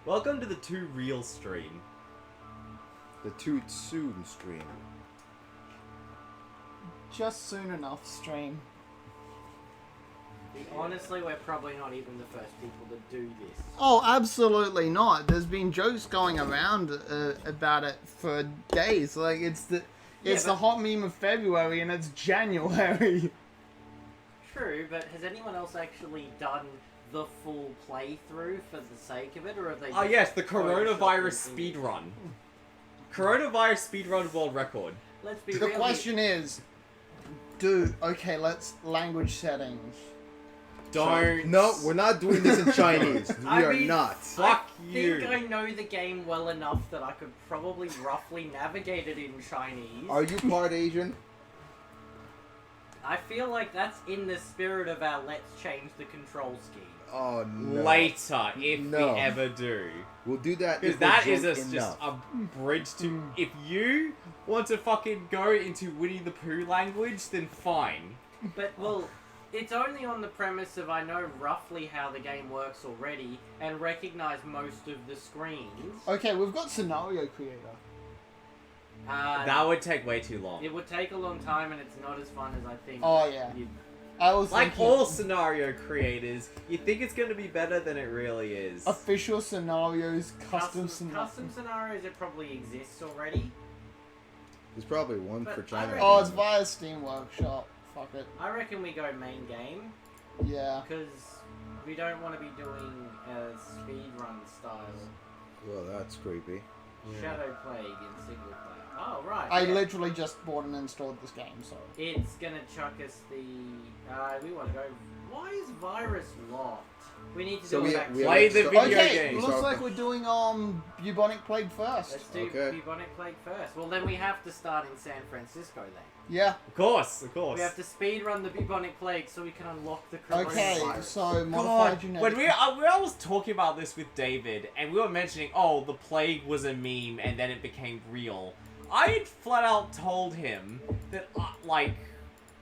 Welcome to the Too Real stream. The Too Soon stream. Just soon enough stream. Honestly, we're probably not even the first people to do this. Oh, absolutely not. There's been jokes going around about it for days. Like, it's the hot meme of February and it's January. True, but has anyone else actually done the full playthrough for the sake of it, or have they? Oh yes, the coronavirus speedrun. Coronavirus speedrun world record. Let's be The real. question is, let's language settings. Don't. No, we're not doing this in Chinese. We are not. Fuck I you. think I know the game well enough that I could probably roughly navigate it in Chinese. Are you part Asian? I feel like that's in the spirit of our let's change the control scheme. Oh no. Later, if No. we ever do. We'll do that Because if that we're is drunk just enough. a bridge to... If you want to fucking go into Winnie the Pooh language, then fine. But, well, it's only on the premise of I know roughly how the game works already and recognize most of the screens. Okay, we've got scenario creator. That would take way too long. It would take a long time and it's not as fun as I think. Oh, yeah. you'd- I was Like thinking all scenario creators, you think it's going to be better than it really is. official scenarios, custom scenarios. Custom scenarios that probably exist already. There's probably one But for I China. reckon- Oh, it's via Steam Workshop. Fuck it. I reckon we go main game Yeah. because we don't want to be doing a speedrun style Well, that's creepy. Shadow Plague in single player. Oh right. I yeah. literally just bought and installed this game, so. It's gonna chuck us the. We want to go. Why is virus locked? We need to So do we- a back. we Play have the to video start- Okay, game. looks like we're doing bubonic plague first. Let's do Okay. bubonic plague first. Well, then we have to start in San Francisco then. Yeah. Of course. We have to speed run the bubonic plague so we can unlock the coronavirus. Okay, so modified genetics. When I was talking about this with David, and we were mentioning, oh, the plague was a meme, and then it became real. I had flat out told him that,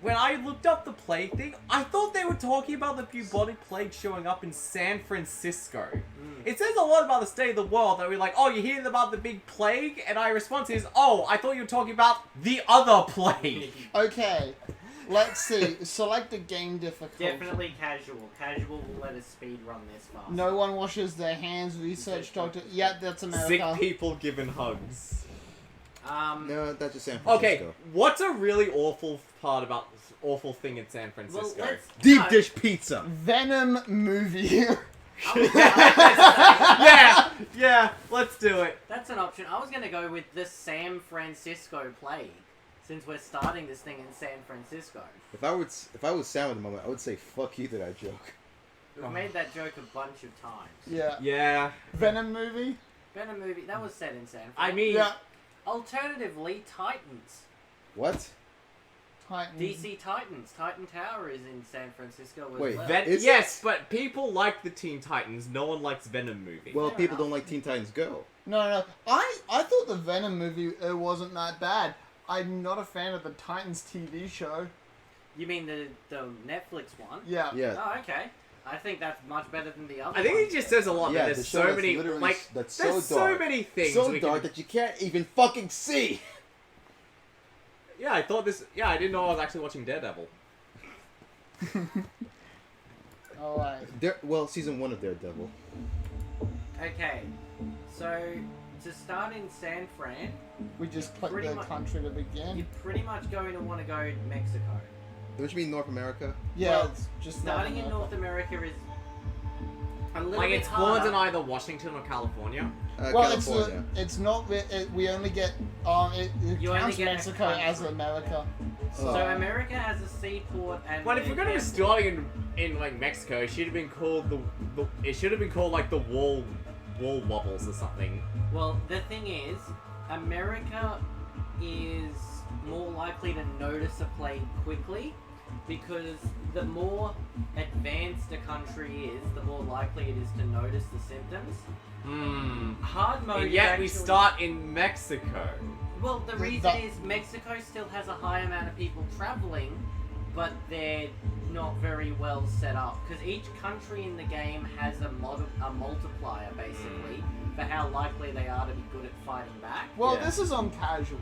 when I looked up the plague thing, I thought they were talking about the bubonic plague showing up in San Francisco. It says a lot about the state of the world that we're like, oh, you're hearing about the big plague? And our response is, oh, I thought you were talking about the other plague. Okay, let's see. Select a game difficulty. Definitely casual. Casual will let us speed run this fast. No one washes their hands. Research doctor. Yeah, that's America. Sick people giving hugs. No, that's just San Okay, Francisco. what's a really awful thing in San Francisco? Well, let's Deep no. dish pizza. Venom movie. yeah, let's do it. That's an option. I was gonna go with the San Francisco plague, since we're starting this thing in San Francisco. If I was Sam at the moment, I would say fuck you to that joke. We've made that joke a bunch of times. Yeah. Yeah. Venom movie. Venom movie that was set in San Francisco. I mean, Yeah. Alternatively, Titans. What? Titans. DC Titans. Titan Tower is in San Francisco as Wait, well. Is yes, but people like the Teen Titans. No one likes Venom movie. Well, Fair people enough. don't like Teen Titans Go. No. I thought the Venom movie wasn't that bad. I'm not a fan of the Titans TV show. You mean the Netflix one? Yeah. Yeah. Oh, okay. I think that's much better than the other I think one. it just says a lot Yeah, that the there's show so that's many, literally like, that's there's so so dark. many things. So we dark can... that you can't even fucking see. Yeah, I thought this. Yeah, I didn't know I was actually watching Daredevil. Alright. Well, season 1 of Daredevil. Okay. So, to start in San Fran, We just click Pretty the much- country to begin. you're pretty much going to want to go to Mexico. Don't you mean North America? Yeah, Well, it's just Starting in North America is a little Like, bit it's harder. spawns in either Washington or California. Well, California. it's not. We only get it You only counts get a Mexico as country. America. So Oh. America has a seaport and. But if an we're gonna be airport. starting in like Mexico, it should have been called it should have been called like the wall wobbles or something. Well, the thing is, America is more likely to notice a plague quickly. because the more advanced a country is, the more likely it is to notice the symptoms. Hard mode And is yet actually... we start in Mexico. Well, the reason is Mexico still has a high amount of people traveling, but they're not very well set up. Because each country in the game has a multiplier, basically, for how likely they are to be good at fighting back. Well, Yeah. this is on casual.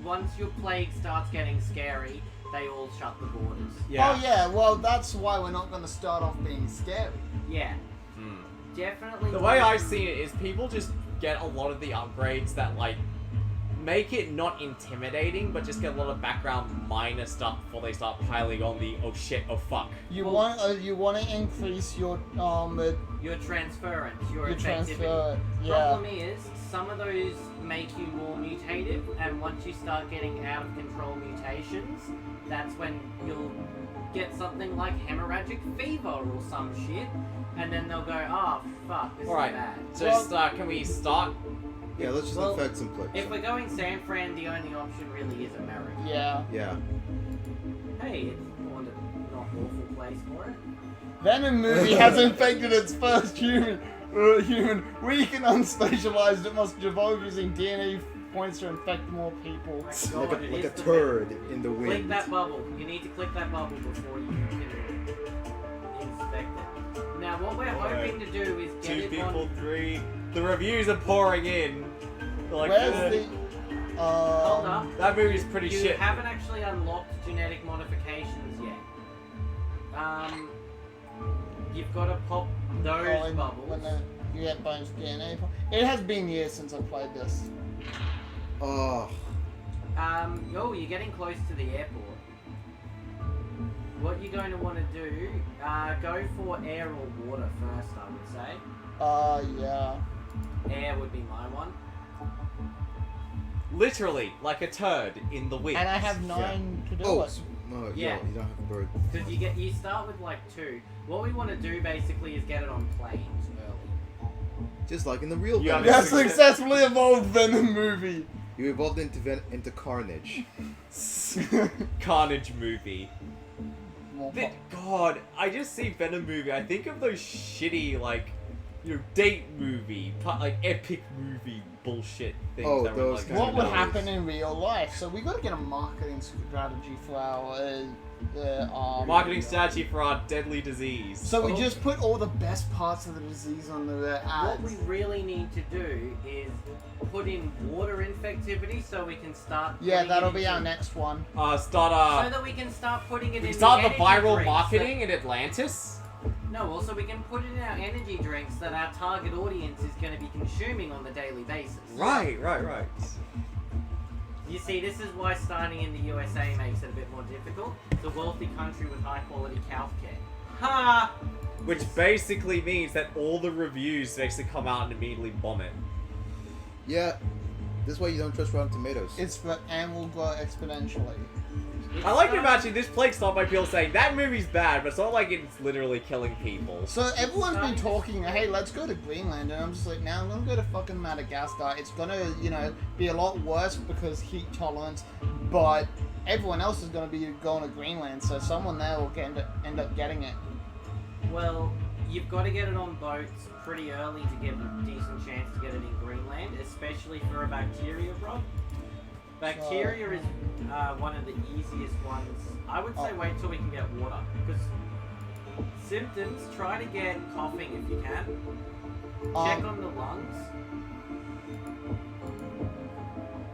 Once your plague starts getting scary, they all shut the borders. Oh yeah, well that's why we're not going to start off being scary. Yeah, definitely. The way I've seen it is people just get a lot of the upgrades that, like, make it not intimidating, but just get a lot of background minor stuff before they start piling on the oh shit, oh fuck. You Well- want to increase your Your transference, your your effectivity. transfer. Yeah. Problem is, some of those make you more mutative, and once you start getting out of control mutations, that's when you'll get something like hemorrhagic fever or some shit, and then they'll go, oh fuck, this Alright, is bad. so Well- just, can we start? Yeah, let's just Well, infect some plague. If we're going San Fran, the only option really is America. Yeah. Yeah. Hey, it's not an awful place for it. Venom movie has infected its first human. Weak and unspecialized, it must evolve using DNA points to infect more people. My Like God, a, it like is a the turd in the Click wind. that bubble. You need to click that bubble before you can inspect it. Now, what we're hoping to do is get Two it people, on... three. The reviews are pouring in. They're like, Where's the? Hold up. that movie's pretty You shit. haven't actually unlocked genetic modifications yet. You've got to pop those bubbles. When you get bonus DNA. It has been years since I played this. Oh, Oh, you're getting close to the airport. What you're going to want to do, go for air or water first, I would say. Yeah. Air would be my one. Literally, like a turd in the wind. And I have 9 to do oh, it. no, Yeah. you don't have a bird. Because you start with like 2. What we want to do basically is get it on planes early. Just like in the real Yeah, Venom. Yes, successfully evolved Venom movie. You evolved into Carnage. Carnage movie. More God, I just see Venom movie. I think of those shitty, like, date movie, like epic movie bullshit things. Oh, that were, those like, kind What of would movies. happen in real life? So we got to get a marketing strategy for our marketing strategy for our deadly disease. So we just put all the best parts of the disease on the ads. What we really need to do is put in water infectivity so we can start. Yeah, putting that'll it be into- our next one. So Start that we can start putting it in. start the energy viral drinks marketing in Atlantis. No, also we can put it in our energy drinks that our target audience is going to be consuming on a daily basis. Right. You see, this is why starting in the USA makes it a bit more difficult. It's a wealthy country with high quality healthcare. Ha! Which basically means that all the reviews basically come out and immediately bomb it. Yeah, this is why you don't trust Rotten Tomatoes. And will grow exponentially. It's I like to starting- imagine this plague started by people saying that movie's bad, but it's not like it's literally killing people. So everyone's been talking, hey, let's go to Greenland, and I'm just like, now I'm gonna go to fucking Madagascar. It's gonna, be a lot worse because heat tolerance, but everyone else is gonna be going to Greenland, so someone there will end up getting it. Well, you've got to get it on boats pretty early to get a decent chance to get it in Greenland, especially for a bacteria, bro. Bacteria is one of the easiest ones. I would say wait till we can get water, because symptoms, try to get coughing if you can. Check on the lungs.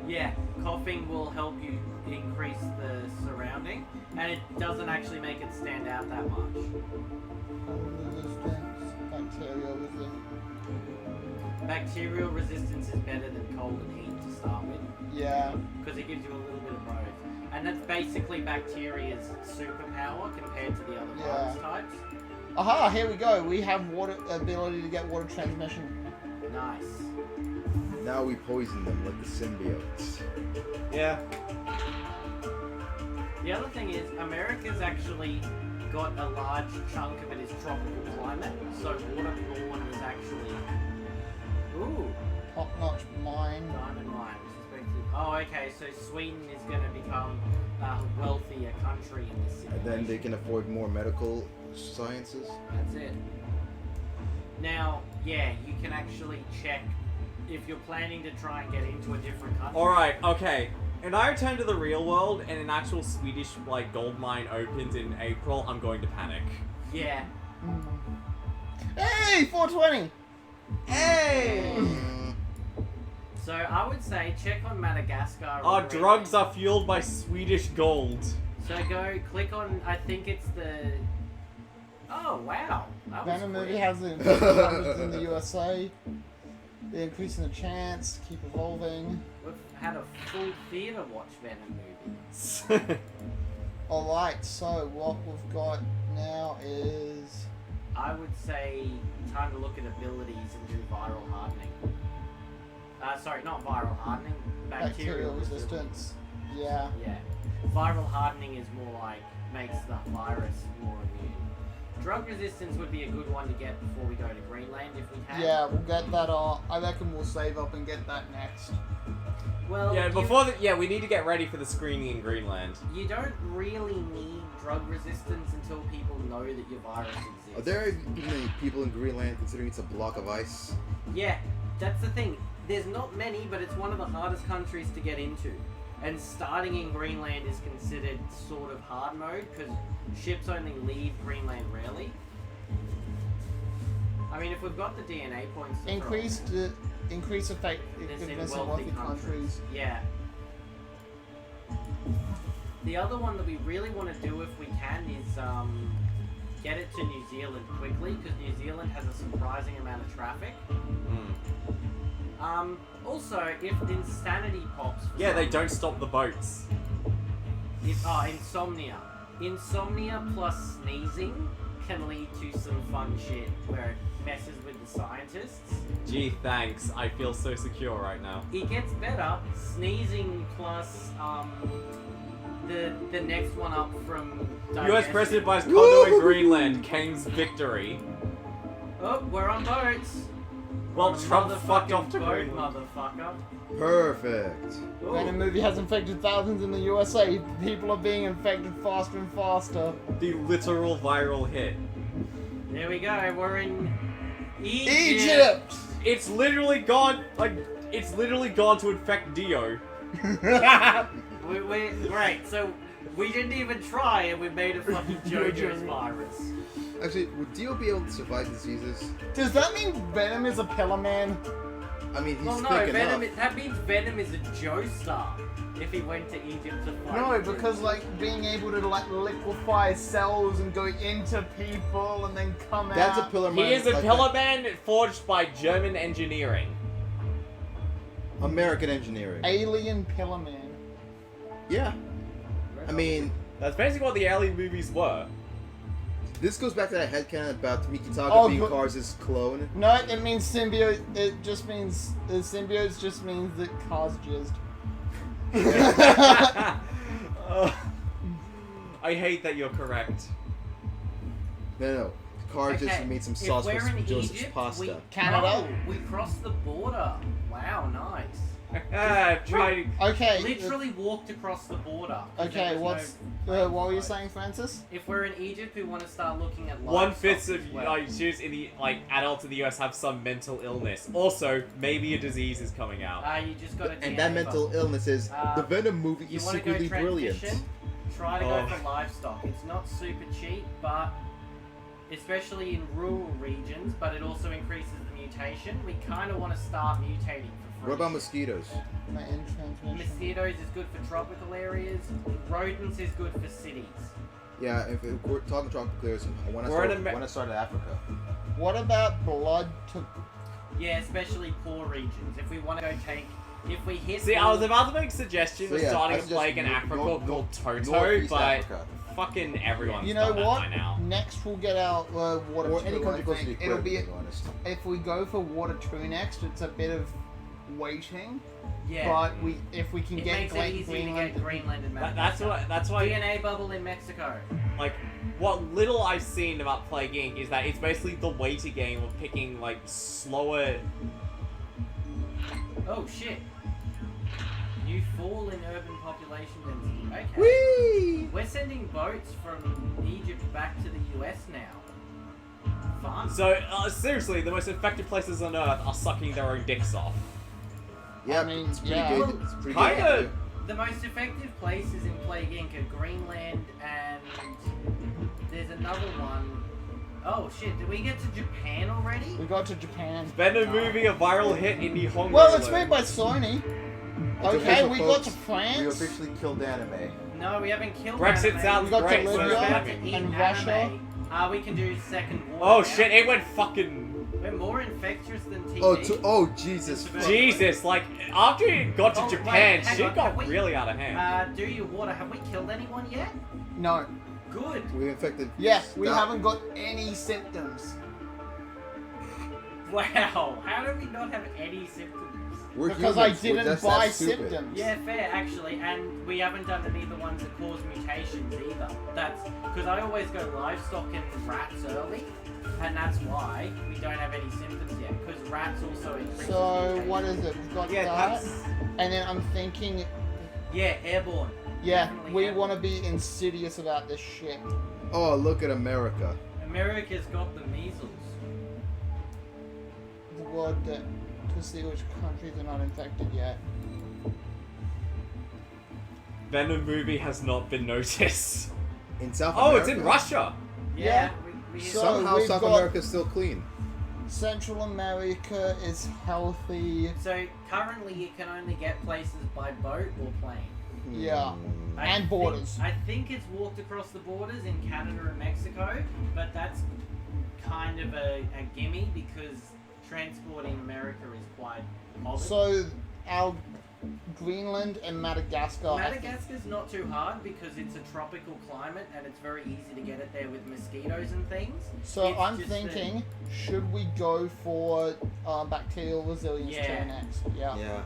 Yeah, coughing will help you increase the surrounding, and it doesn't actually make it stand out that much. Resistance, bacterial resistance. Bacterial resistance is better than cold and heat to start with, Yeah. because it gives you a little bit of both. And that's basically bacteria's superpower compared to the other virus types. Aha, here we go. We have ability to get water transmission. Nice. Now we poison them like the symbiotes. Yeah. The other thing is, America's actually got a large chunk of it is tropical climate, so waterborne is actually... Ooh, Top-notch mine. diamond mine is expected... Oh, okay, so Sweden is going to become a wealthier country in this And situation. then they can afford more medical sciences. That's it. Now, yeah, you can actually check if you're planning to try and get into a different country. Alright, okay. And I return to the real world and an actual Swedish like gold mine opens in April, I'm going to panic. Yeah. Hey, 420. Hey! So I would say check on Madagascar. Our already. drugs are fueled by Swedish gold. So go click on. I think it's the. Oh wow! That was Venom movie quick. has the numbers in the USA. They're increasing the chance, keep evolving. We've had a full theatre watch Venom movie. Alright, so what we've got now is... I would say time to look at abilities and do viral hardening. Sorry, not viral hardening. Bacterial resistance. Yeah. Yeah. Viral hardening is more like makes the virus more immune. Drug resistance would be a good one to get before we go to Greenland if we can. Yeah, we'll get that I reckon we'll save up and get that next. Well, Yeah, before the we need to get ready for the screening in Greenland. you don't really need drug resistance until people know that your virus exists. Are there even any people in Greenland considering it's a block of ice? Yeah, that's the thing. There's not many, but it's one of the hardest countries to get into. And starting in Greenland is considered sort of hard mode because ships only leave Greenland rarely. I mean, if we've got the DNA points to Increase This effectiveness in in wealthy countries. Yeah. The other one that we really want to do if we can is get it to New Zealand quickly because New Zealand has a surprising amount of traffic. Also, if insanity pops... Yeah, they don't stop the boats. Insomnia. Insomnia plus sneezing can lead to some fun shit where it messes with the scientists. Gee, thanks. I feel so secure right now. It gets better. Sneezing plus the next one up from US digestion. President buys condo in Greenland. King's victory. Oh, we're on boats. Well, We're on a Trump fucked off motherfucking to boat, Greenland. motherfucker. Perfect. Ooh. Venom movie has infected thousands in the USA. People are being infected faster and faster. The literal viral hit. There we go. We're in Egypt. Egypt! It's literally gone. It's literally gone to infect Dio. We're great. So we didn't even try, and we made a fucking JoJo's virus. Actually, would Dio be able to survive diseases? Does that mean Venom is a pillar man? I mean, he's Well, no, thick Venom. enough. That means Venom is a Joestar. If he went to Egypt to fight. No, because like being able to like liquefy cells and go into people and then come That's a out. pillar man. He is a like pillar man forged by German engineering. American engineering. Alien pillar man. Yeah. I mean, That's basically what the alien movies were. this goes back to that headcanon about Mikitaka Oh, being but- Kars' clone. No, it means symbiote. It just means symbiotes. Just means that Cars jizzed. I hate that you're correct. No. Kars just Okay, made some if sauce we're for in Joseph's Egypt, pasta. Canada? No, we crossed the border. Wow, nice. Try to... Okay. Literally walked across the border. 'cause Okay. there was What were you plane saying, Francis? If we're in Egypt, we want to start looking at 1/5 livestock of as well. Jews in the adults in the US have some mental illness. Also, maybe a disease is coming out. You just got to. And that mental illness is the Venom movie You is want to go secretly brilliant. transition? Try to Oh. go for livestock. It's not super cheap, but especially in rural regions, but it also increases the mutation. We kind of want to start mutating for free. What about mosquitoes? My end transmission. Mosquitoes is good for tropical areas. Rodents is good for cities. Yeah, if we're talking tropical clears, I want We're in to start in Africa. What about blood to? Yeah, especially poor regions. If we want to go take, if we hit. See, I was about to make suggestions So of yeah, starting I a suggest plague in nor- Africa nor- called Toto, Northeast but Africa. fucking everyone's You know done what? that by now. Next we'll get out water Or 2. any country I close to the think. It'll equator, be to be honest. if we go for water 2 next. It's a bit of waiting, Yeah. but if we can it get makes it easy to get Greenland and Madagascar. That's why, DNA bubble in Mexico. like, what little I've seen about Plague Inc. is that it's basically the waiter game of picking, like, slower... Oh shit. You urban population density. Okay. Whee! We're sending boats from Egypt back to the US now. Fun. So, seriously, the most infected places on Earth are sucking their own dicks off. Yeah, I mean, it's pretty yeah. good. It's pretty Kinda- good. The most effective places in Plague Inc. are Greenland and there's another one. Oh shit, did we get to Japan already? We got to Japan. Venom movie a viral hit in Nihongo. Well, it's alone. made by Sony. It's Okay, official, we got folks. to We France. officially killed anime. No, we haven't killed Brexit anime. sounds We got to great. so Libya it's We're about happening. to eat and anime. Russia. We can do Second War. Oh now. shit, it went fucking... We're more infectious than TV. Oh, Jesus. It's Jesus, like, after it got to Oh, wait, Japan, hang shit on, got have we- really out of hand. Do you water? Have we killed anyone yet? No. Good. We infected. Yeah, we Stop. haven't got any symptoms. Wow. How do we not have any symptoms? We're Because humans. I We're didn't just buy that stupid. symptoms. Yeah, fair actually, and we haven't done any of the ones that cause mutations either. That's because I always go livestock and rats early, and that's why we don't have any symptoms yet. Because rats also increase. So, what is it? We've got Yeah, that. that's... And then I'm thinking, Yeah, airborne. yeah, Definitely we airborne. want to be insidious about this shit. Oh, look at America. America's got the measles. The word that to see which countries are not infected yet. Venom movie has not been noticed. In South Oh, America. it's in Russia. Yeah. We So- Somehow we've South got- America's still clean. Central America is healthy. so currently you can only get places by boat or plane. Yeah. Hmm. And borders. I think it's walked across the borders in Canada and Mexico, but that's kind of a gimme because transporting America is quite hobby. So, our Greenland and Madagascar. Madagascar's not too hard because it's a tropical climate and it's very easy to get it there with mosquitoes and things. So It's I'm just thinking, should we go for bacterial resilience Yeah. 2 next? Yeah. Yeah.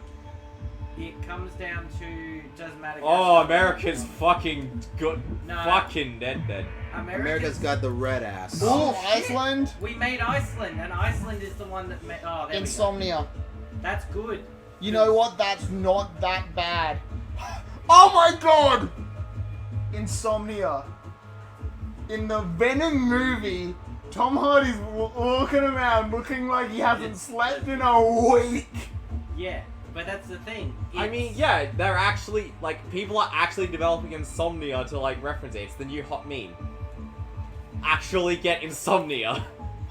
It comes down to does Madagascar. Oh, America's fucking good. No. Fucking dead. America's got the red ass. Ooh, Oh, shit. Iceland. We made Iceland, and Iceland is the one that made. Oh, there Insomnia. we go. That's good. You know what? That's not that bad. Oh my god! Insomnia. In the Venom movie, Tom Hardy's walking around looking like he hasn't slept in a week. Yeah, but that's the thing. I mean, It's- yeah, they're actually, like, people are actually developing insomnia to, like, reference it. It's the new hot meme. Actually get insomnia.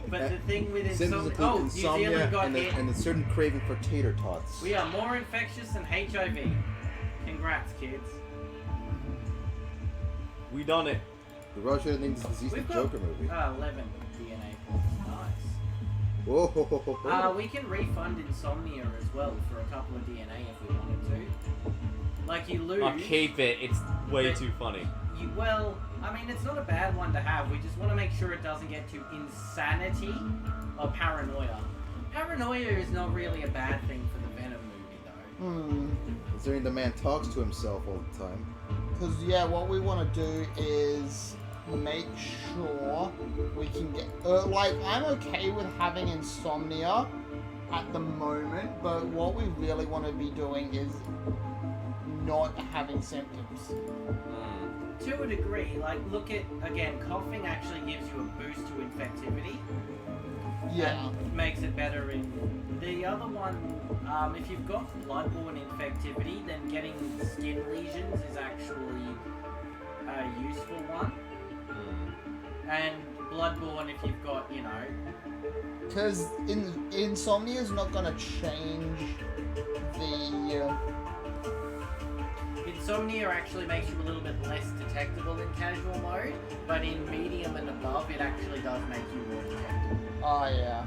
But the thing with Symptoms insomnia. include Oh, New insomnia Zealand got and, hit. and a certain craving for tater tots. We are more infectious than HIV. Congrats, kids. We done it. The Russia named this disease the We've got Joker movie. 11 DNA points. Nice. Whoa, ho, ho, ho, ho. We can refund insomnia as well for a couple of DNA if we wanted to. Like you lose. I'll keep it. It's way But- too funny. Well, I mean, it's not a bad one to have. We just want to make sure it doesn't get to insanity or paranoia. Paranoia is not really a bad thing for the Venom movie, though. Considering the man talks to himself all the time. Because, yeah, what we want to do is make sure we can get... like, I'm okay with having insomnia at the moment, but what we really want to be doing is not having symptoms. To a degree, like, look at, again, coughing actually gives you a boost to infectivity. Yeah. And makes it better in... The other one, if you've got bloodborne infectivity, then getting skin lesions is actually a useful one. And bloodborne if you've got, you know... Because insomnia is not going to change the... Insomnia actually makes you a little bit less detectable in casual mode, but in medium and above, it actually does make you more detectable. Oh, yeah.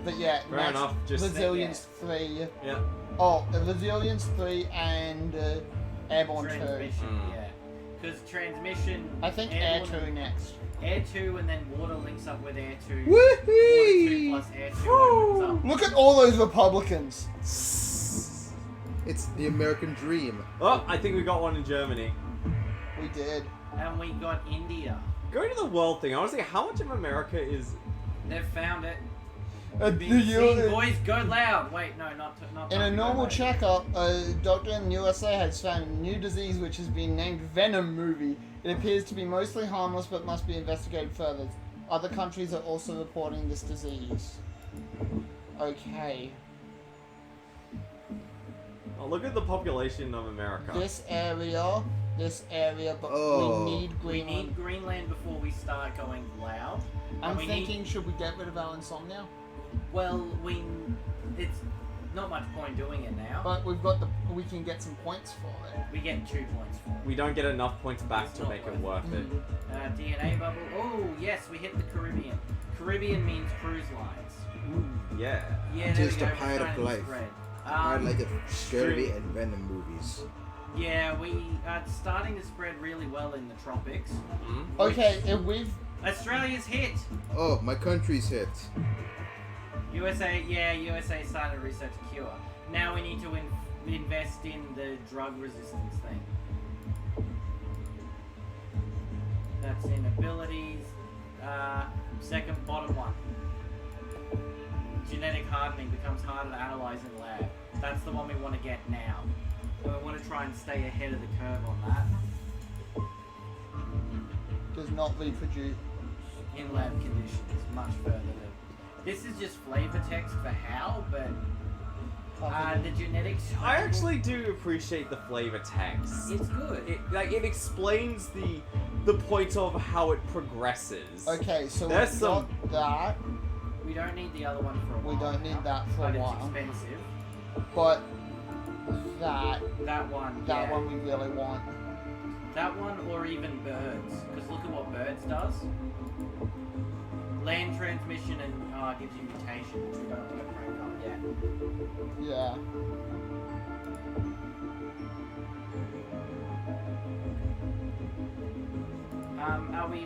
But yeah, Fair next, enough, just- Resilience 3. Yeah. Oh, Resilience 3 and Airborne 2. Transmission, yeah. Because transmission... I think Air Airborne- 2 next. Air 2 and then water links up with Air 2. Water 2 Woohoo! plus Air 2 opens up. Look at all those Republicans. It's the American dream. Oh, I think we got one in Germany. We did. And we got India. Going to the world thing, honestly, how much of America is... They've found it. Boys, go loud. Wait, no, not. In a go normal loud. checkup, a doctor in the USA has found a new disease which has been named Venom movie. It appears to be mostly harmless but must be investigated further. Other countries are also reporting this disease. Okay. Oh, look at the population of America. This area, but Oh. we need We Greenland. need Greenland before we start going loud. I'm And we thinking, need- should we get rid of our insomnia? Well, it's not much point doing it now. But we can get some points for it. We get 2 points for it. We don't get enough points back It's to not make it worth worth it. DNA bubble. Oh, yes, we hit the Caribbean. Caribbean means cruise lines. Yeah. Yeah, there Just we a go. pirate Starting to life. spread. I like the scary and Venom movies. Yeah, we are starting to spread really well in the tropics. Hmm? Okay, if we've Australia's hit. Oh, my country's hit. USA started to research a cure. Now we need to invest in the drug resistance thing. That's in abilities. Second bottom one. Genetic hardening becomes harder to analyze in the lab. That's the one we want to get now. So we want to try and stay ahead of the curve on that does not reproduce. in lab conditions. Much further. This is just flavor text for how, but the genetics. I actually do appreciate the flavor text. It's good. It explains the point of how it progresses. Okay, so There's we've some- got that, We don't need the other one for a while. We don't need now, that for a but while. it's expensive. but that That one. that yeah. one we really want. That one, or even birds. Because look at what birds does. Land transmission and gives you mutation, which we don't want to crank up yet. Yeah.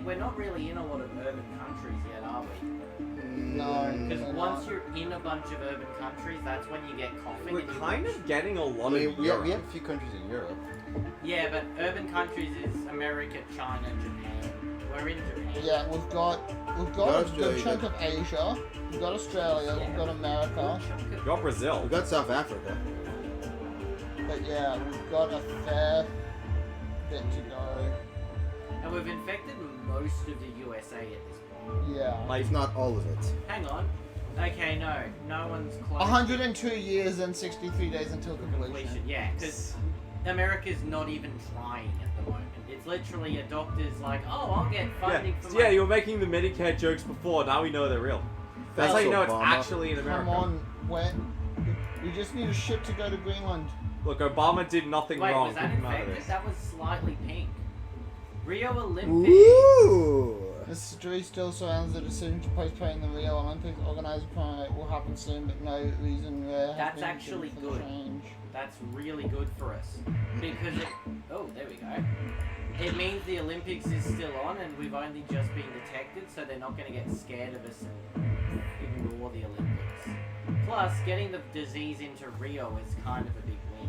We're not really in a lot of urban countries yet, are we? No. Because we're once not. you're in a bunch of urban countries, that's when you get coughing. We're and you kind of getting a I lot mean, of we have Europe. a few countries in Europe. Yeah, but urban countries is America, China, Japan. We're in Japan. Yeah, we've got a Australia, good chunk of Asia. We've got Australia. We've got America. We got Brazil. We got South Africa. But yeah, we've got a fair bit to go. And we've infected most of the USA at this point. Yeah. If not all of it. Hang on. Okay, no one's close. 102 years and 63 days until completion. Yeah, because America's not even trying at the moment. It's literally a doctor's like, oh, I'll get funding for my... Yeah, you were making the Medicare jokes before. Now we know they're real. That's how you know it's Obama. actually in America. Come on, we just need a ship to go to Greenland. Look, Obama did nothing Wait, wrong. was that Come out of infected? this. That was slightly pink. Rio Olympics. Ooh! Mystery still surrounds the decision to postpone the Rio Olympics. Organized upon it will happen soon, but no reason has That's been actually given for good. the change. That's really good for us. Because it... Oh, there we go. It means the Olympics is still on and we've only just been detected, so they're not going to get scared of us and ignore the Olympics. Plus, getting the disease into Rio is kind of a big win.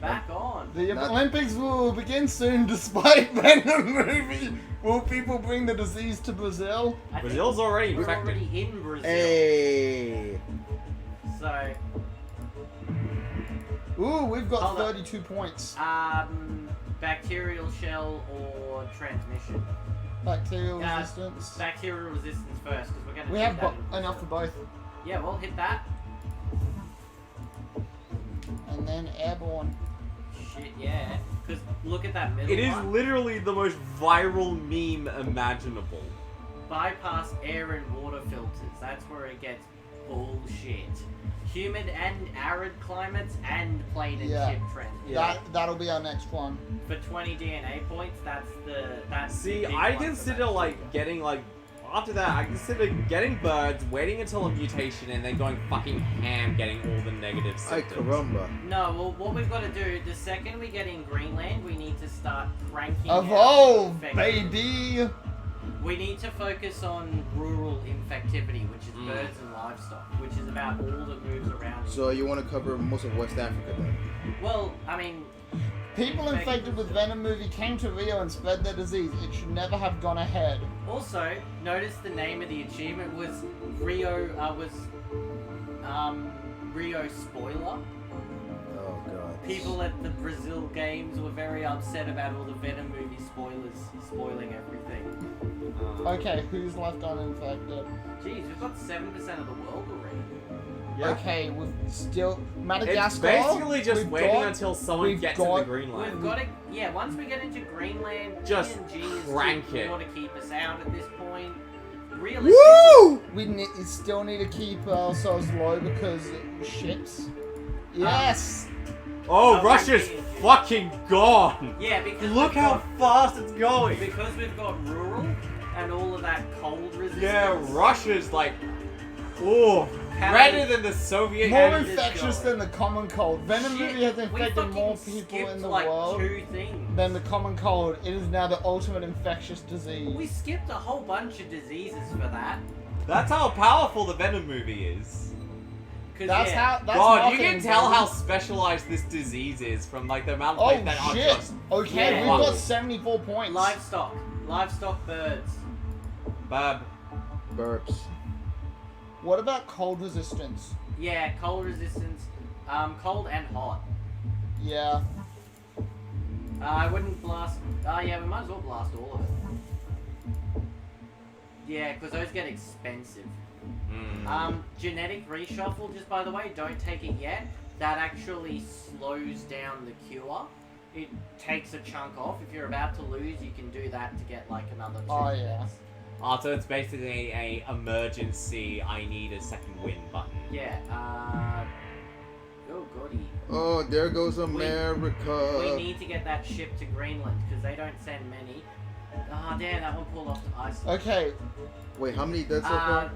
Back on! The Not- Olympics will begin soon despite Venom movie. Will people bring the disease to Brazil? I think Brazil's already we're infected. already in Brazil. Hey! So, Ooh, we've got Hold on. 32 points. bacterial shell or transmission? Bacterial resistance. Bacterial resistance first, because we're going to We have enough for both. Yeah, we'll hit that. And then airborne. Shit, yeah. Because look at that middle It is one. literally the most viral meme imaginable. Bypass air and water filters. That's where it gets bullshit. Humid and arid climates and plane and Yeah. ship transmission. Yeah. That'll be our next one. For 20 DNA points, that's the See, big I one for consider that. like getting like after that, I consider getting birds, waiting until a mutation, and then going fucking ham, getting all the negative Ay symptoms. caramba. No, well, what we've got to do, the second we get in Greenland, we need to start cranking out Evolve, infected- baby! We need to focus on rural infectivity, which is Mm. birds and livestock, which is about all that moves around. So you want to cover most of West Africa then? Well, I mean, People infected with Venom movie came to Rio and spread their disease. It should never have gone ahead. also, notice the name of the achievement was Rio, was Rio spoiler. Oh god. People at the Brazil games were very upset about all the Venom movie spoilers spoiling everything. Okay, who's left uninfected? Geez, we've got 7% of the world already. Yeah. Okay, we've still It's Madagascar. basically just we've waiting got- until someone we've gets in the got- Greenland. We've got to, yeah, once we get into Greenland, Just PNG is crank too it. poor to keep us out at this point. Realistically, Woo! We still need to keep ourselves low because ships. Yes. Oh, Oh, Russia's right. fucking gone! yeah, because Look we've how fast it's going! because we've got rural and all of that cold resistance. Yeah, Russia's like, ooh, How redder many- than the Soviet More Union. infectious than the common cold. Venom Shit, movie has we infected fucking more people skipped, in the like, world 2 things. than the common cold. It is now the ultimate infectious disease. We skipped a whole bunch of diseases for that. That's how powerful the Venom movie is. 'Cause, That's yeah, how. That's God, you marketing, can tell baby. how specialized this disease is from like the amount of Oh places that are shit! just Okay, Yeah. we've got 74 points. livestock birds. bad. Burps. What about cold resistance? Yeah, cold resistance, cold and hot. Yeah. I wouldn't blast. Yeah, we might as well blast all of it. Yeah, because those get expensive. Genetic reshuffle, just by the way, don't take it yet. That actually slows down the cure. It takes a chunk off. If you're about to lose, you can do that to get like another 2 Oh, yeah. minutes. So it's basically a emergency, I need a second win button. Yeah, oh goody. Oh, there goes America. We need to get that ship to Greenland, because they don't send many. Ah, damn, that one pulled off to Iceland. Okay. Wait, how many dead so far?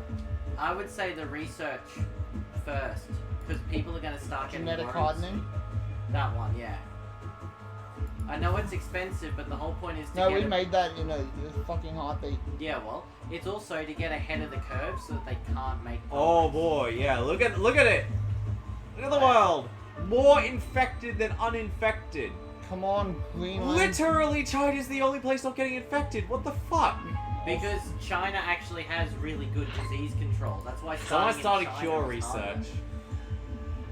I would say the research first, because people are going to start getting Genetic worried. hardening. That one, yeah. I know it's expensive, but the whole point is to No, get we it- made that in a fucking heartbeat. Yeah, well, it's also to get ahead of the curve so that they can't make. Oh boy, yeah, look at it! Look at the world! More infected than uninfected. Come on, Greenland. Literally, China's the only place not getting infected. What the fuck? Because China actually has really good disease control. That's why Someone starting started in China cure was hard. research.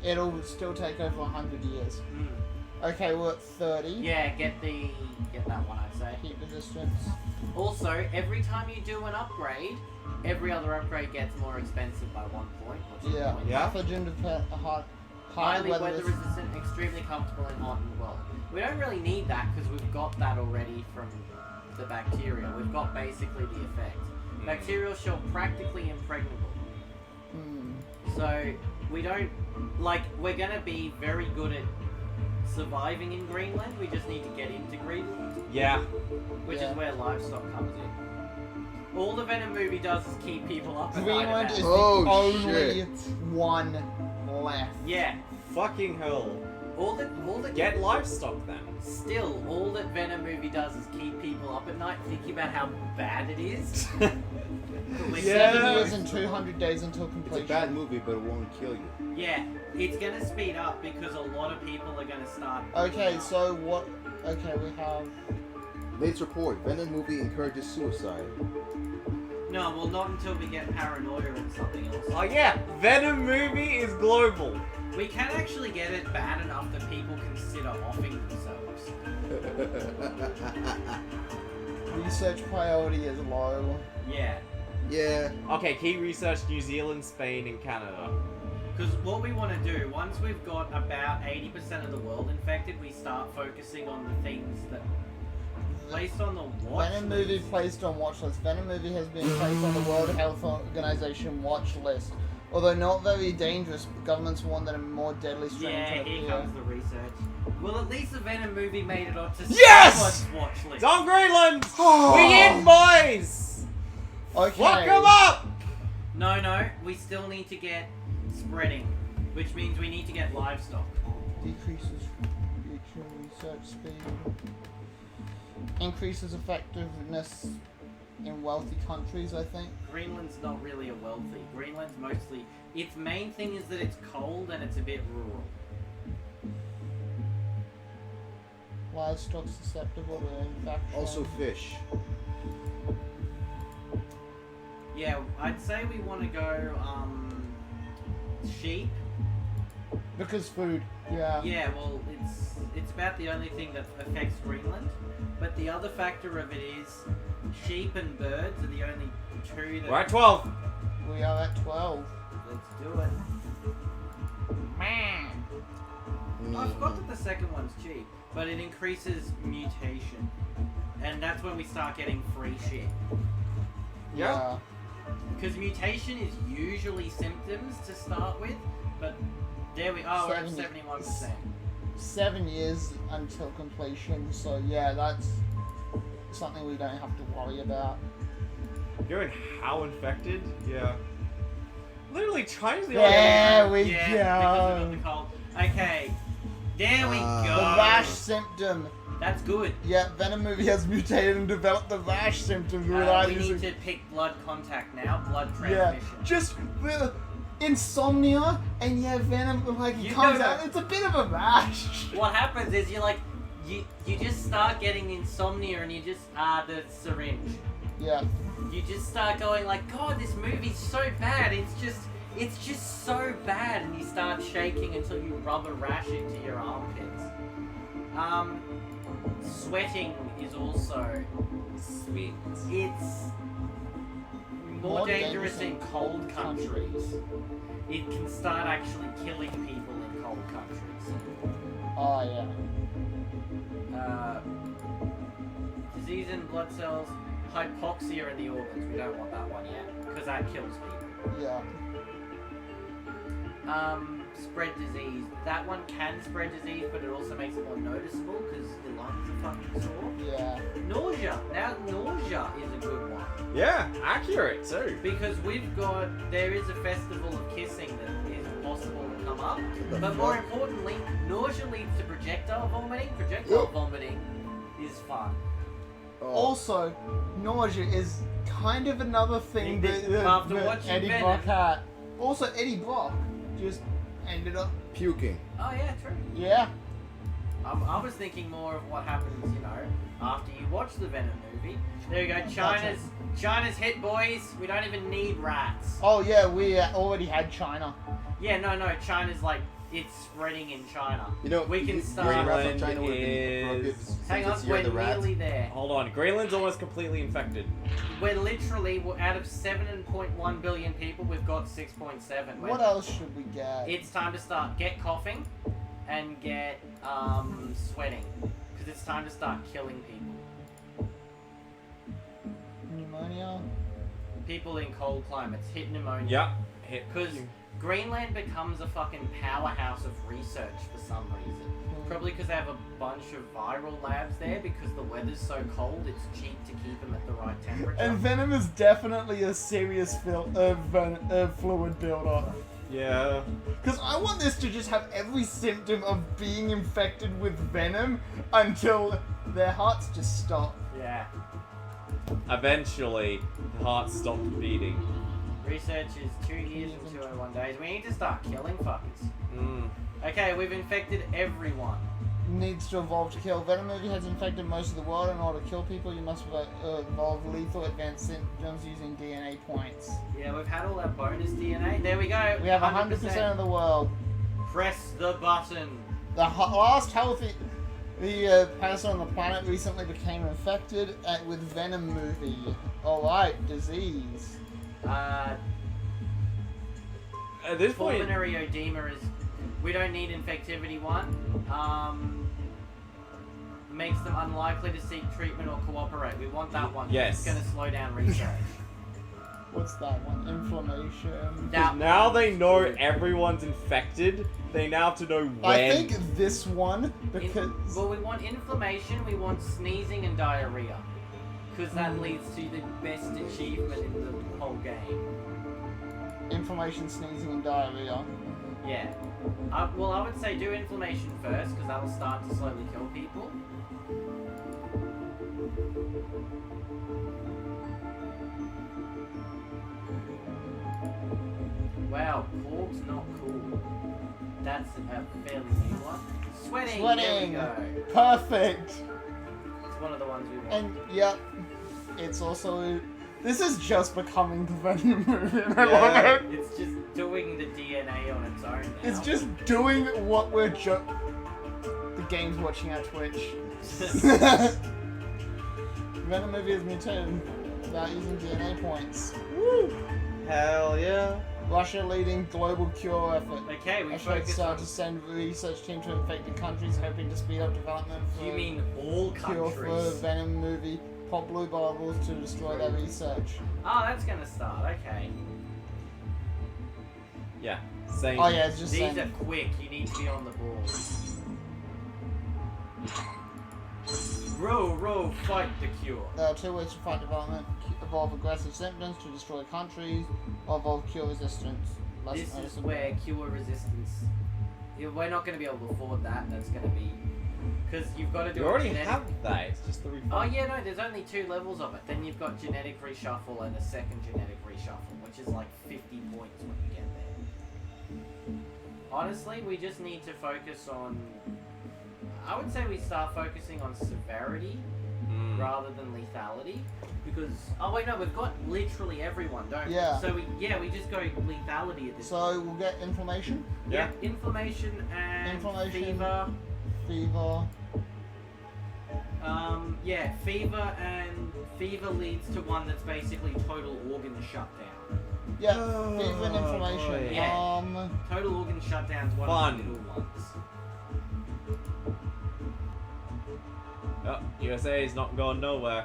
It'll still take over 100 years. Mm. Okay, we're at 30. Yeah, get that one, I'd say. Heat resistance. Also, every time you do an upgrade, every other upgrade gets more expensive by 1 point. What's the Yeah. point? Yeah. Pathogen hot. Highly weather resistant, extremely comfortable and hot and well. We don't really need that because we've got that already from the bacteria. We've got basically the effect. Bacterial shell practically impregnable. Hmm. So we don't we're gonna be very good at surviving in Greenland. We just need to get into Greenland, Yeah. which Yeah. is where livestock comes in. All the Venom movie does is keep people up at night. Greenland about- is Oh, the only shit. one left. Yeah. Fucking hell. All that Get livestock then. Still, all that Venom movie does is keep people up at night thinking about how bad it is. We're Yeah. 7 years and 200 days until It's a completion. bad movie, but it won't kill you. Yeah, it's gonna speed up because a lot of people are gonna start. Okay, so what? Okay, we have. Latest report: Venom movie encourages suicide. No, well, not until we get paranoia and something else. Oh yeah, Venom movie is global. We can actually get it bad enough that people consider offing themselves. Research priority is low. Yeah, Yeah. Okay, key research: New Zealand, Spain, and Canada. because what we want to do, once we've got about 80% of the world infected, we start focusing on the things that placed on the watch Venom movie list. placed on watch list. Venom movie has been placed on the World Health Organization watch list. Although not very dangerous, governments warn that a more deadly strain Yeah, could here appear. comes the research. Well, at least the Venom movie made it onto Yes! someone's watch list. It's on Greenland! We in, boys! Okay. Fuck 'em up! No, we still need to get spreading, which means we need to get livestock. Decreases future research speed. Increases effectiveness in wealthy countries, I think. Greenland's not really a wealthy. Greenland's mostly... Its main thing is that it's cold and it's a bit rural. Livestock susceptible to infection. Also fish. Yeah, I'd say we want to go, sheep. Because food. Yeah. Yeah, well, it's about the only thing that affects Greenland. But the other factor of it is sheep and birds are the only two that... We're at 12. We are at 12. Let's do it. Oh, I forgot that the second one's cheap, but it increases mutation. And that's when we start getting free shit. Yeah. Because mutation is usually symptoms to start with, but there we are, we're at 71%. 7 years until completion, so yeah, that's something we don't have to worry about. You're in how infected? Yeah. Literally, China's the There only... we Yeah, because go. of the cold. Okay, there we go. The rash symptom. That's good. Yeah, Venom movie has mutated and developed the rash symptoms without We using... need to pick blood contact now, blood Yeah, transmission. just the insomnia, and yeah, Venom, like, he You comes know- out, it's a bit of a rash. What happens is you just start getting insomnia and you just, the syringe. Yeah. You just start going like, God, this movie's so bad, it's just so bad, and you start shaking until you rub a rash into your armpits. Sweating is also Sweet. it's more dangerous in cold countries. It can start actually killing people in cold countries. Oh, yeah. Disease in blood cells, hypoxia in the organs. We don't want that one yet, because that kills people. Yeah. Spread disease. That one can spread disease, but it also makes it more noticeable because your lungs are fucking sore. Yeah. Nausea. Now, nausea is a good one. Yeah, accurate too. Because there is a festival of kissing that is possible to come up. the But more fuck? importantly, nausea leads to projectile vomiting. Projectile vomiting is fun. Oh. Also, nausea is kind of another thing that After watching Eddie Venom- Brock had. Also, Eddie Brock just ended up... Puking. Oh yeah, true. Yeah. I was thinking more of what happens, after you watch the Venom movie. There you go, China's hit, boys. We don't even need rats. Oh, yeah, we already had China. Yeah, no, China's like, it's spreading in China. You know, We can you- start- Greenland Greenland China would have been is- appropriate since Hang it's on, year we're of the rats. nearly there. Hold on, Greenland's almost completely infected. We're out of 7.1 billion people, we've got 6.7. What else should we get? It's time to get coughing and get sweating. Because it's time to start killing people. Pneumonia? People in cold climates hit pneumonia. Yep. Hit. Because Greenland becomes a fucking powerhouse of research for some reason. Probably because they have a bunch of viral labs there because the weather's so cold, it's cheap to keep them at the right temperature. And Venom is definitely a serious fluid builder. Yeah. Because I want this to just have every symptom of being infected with Venom until their hearts just stop. Yeah. Eventually, the heart stopped beating. Research is 2 years and 201 days. We need to start killing fuckers. Mm. Okay, we've infected everyone. Needs to evolve to kill. Venom movie has infected most of the world. In order to kill people, you must evolve lethal advanced symptoms using DNA points. Yeah, we've had all that bonus DNA. There we go. We have 100% of the world. Press the button. The last healthy person on the planet recently became infected with Venom movie. Alright, disease. At this point, Pulmonary edema is... We don't need infectivity 1. Makes them unlikely to seek treatment or cooperate. We want that one. Yes. It's going to slow down research. What's that one? Inflammation. now they know everyone's infected. They now have to know when. I think this one, because... Well, we want inflammation, we want sneezing and diarrhea. Because that leads to the best achievement in the whole game. Inflammation, sneezing, and diarrhea. Yeah. Well, I would say do inflammation first, because that'll start to slowly kill people. Wow, pork's not cool. That's a fairly new one. Sweating! Sweating! There we go. Perfect! It's one of the ones we want. And, yep, it's also This is just becoming the Venom movie, and I Yeah. love it. It's just doing the DNA on its own now. It's just doing what we're the game's watching our Twitch. Venom movie is mutated without using DNA points. Woo! Hell yeah. Russia leading global cure effort. Okay, we Russia focus started on... to send research team to infected countries, hoping to speed up development for You mean all cure for countries? Venom movie. Pop blue bubbles to destroy their research. Oh, that's gonna start, okay. Yeah. Same. Oh yeah, it's just These saying. are quick, you need to be on the ball. Row, fight the cure. There are 2 ways to fight development. Evolve aggressive symptoms to destroy countries, or evolve cure resistance. Less This is noticeable. where cure resistance... Yeah, we're not going to be able to afford that, that's going to be... Because you've got to do You a already genetic... have that. It's just the refund. Oh yeah, no, there's only 2 levels of it. Then you've got genetic reshuffle and a second genetic reshuffle, which is like 50 points when you get there. Honestly, we just need to focus on... I would say we start focusing on severity rather than lethality. Because... Oh wait, no, we've got literally everyone, don't we? Yeah. So we just go lethality at this point. So we'll get inflammation, Yeah, inflammation and Inflammation. fever. fever. Yeah, fever leads to one that's basically total organ shutdown. Yeah, Oh, fever and inflammation. boy. Yeah. Total organ shutdown's one Fun. of the middle ones. Oh, USA is not going nowhere.